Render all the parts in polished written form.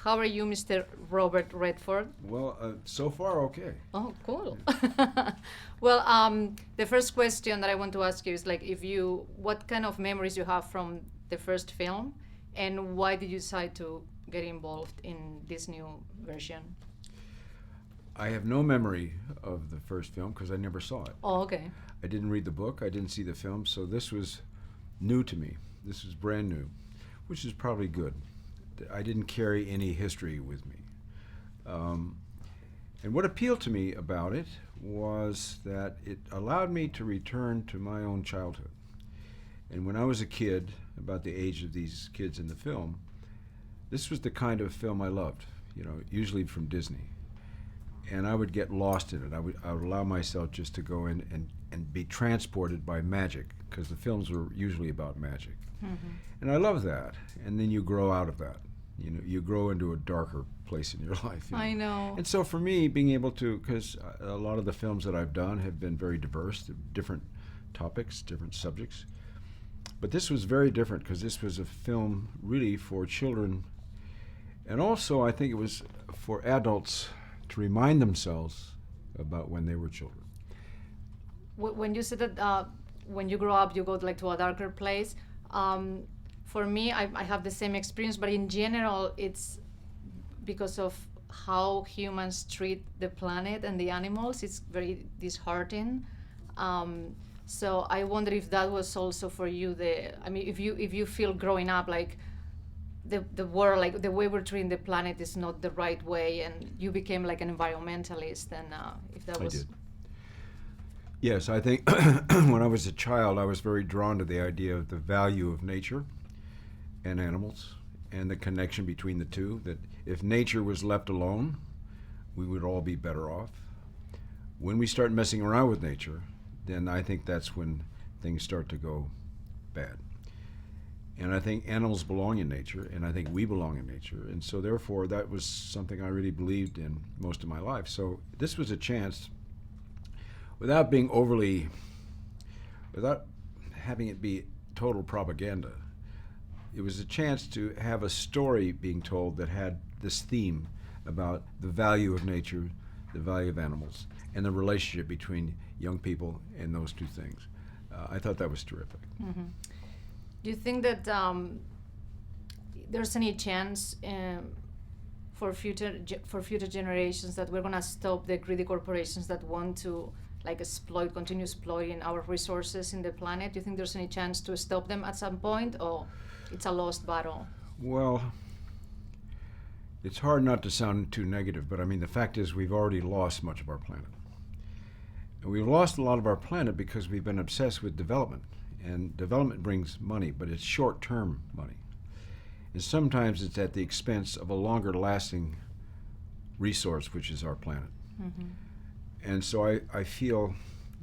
How are you, Mr. Robert Redford? Well, so far, okay. Oh, cool. Well, the first question that I want to ask you is like, what kind of memories you have from the first film, and why did you decide to get involved in this new version? I have no memory of the first film because I never saw it. Oh, okay. I didn't read the book, I didn't see the film, so this was new to me. This was brand new, which is probably good. I didn't carry any history with me. And what appealed to me about it was that it allowed me to return to my own childhood. And when I was a kid, about the age of these kids in the film, this was the kind of film I loved, usually from Disney. And I would get lost in it. I would allow myself just to go in and be transported by magic, because the films were usually about magic. Mm-hmm. And I love that. And then you grow out of that. You grow into a darker place in your life. I know. And so for me, being able to, because a lot of the films that I've done have been very diverse, different topics, different subjects. But this was very different because this was a film really for children. And also I think it was for adults to remind themselves about when they were children. When you said that when you grow up, you go to a darker place, for me, I have the same experience, but in general, it's because of how humans treat the planet and the animals. It's very disheartening. So I wonder if that was also for you. If you feel growing up like the world, like the way we're treating the planet is not the right way, and you became like an environmentalist, and if that was. I did. Yes, I think when I was a child, I was very drawn to the idea of the value of nature and animals and the connection between the two, that if nature was left alone, we would all be better off. When we start messing around with nature, then I think that's when things start to go bad. And I think animals belong in nature, and I think we belong in nature, and so therefore that was something I really believed in most of my life. So this was a chance, without having it be total propaganda, it was a chance to have a story being told that had this theme about the value of nature, the value of animals, and the relationship between young people and those two things. I thought that was terrific. Mm-hmm. Do you think that there's any chance for future generations that we're gonna stop the greedy corporations that want to continue exploiting our resources in the planet? Do you think there's any chance to stop them at some point, or it's a lost battle? Well, it's hard not to sound too negative, but the fact is we've already lost much of our planet. And we've lost a lot of our planet because we've been obsessed with development. And development brings money, but it's short-term money. And sometimes it's at the expense of a longer-lasting resource, which is our planet. Mm-hmm. And so I feel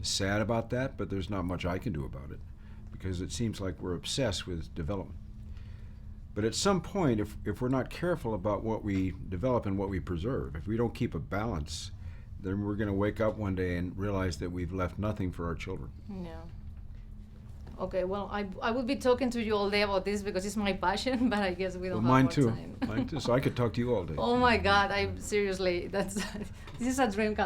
sad about that, but there's not much I can do about it, because it seems like we're obsessed with development. But at some point, if we're not careful about what we develop and what we preserve, if we don't keep a balance, then we're going to wake up one day and realize that we've left nothing for our children. Yeah. Okay, well, I would be talking to you all day about this because it's my passion, but I guess we don't have mine more too. time. Mine too. So I could talk to you all day. Oh my God, this is a dream come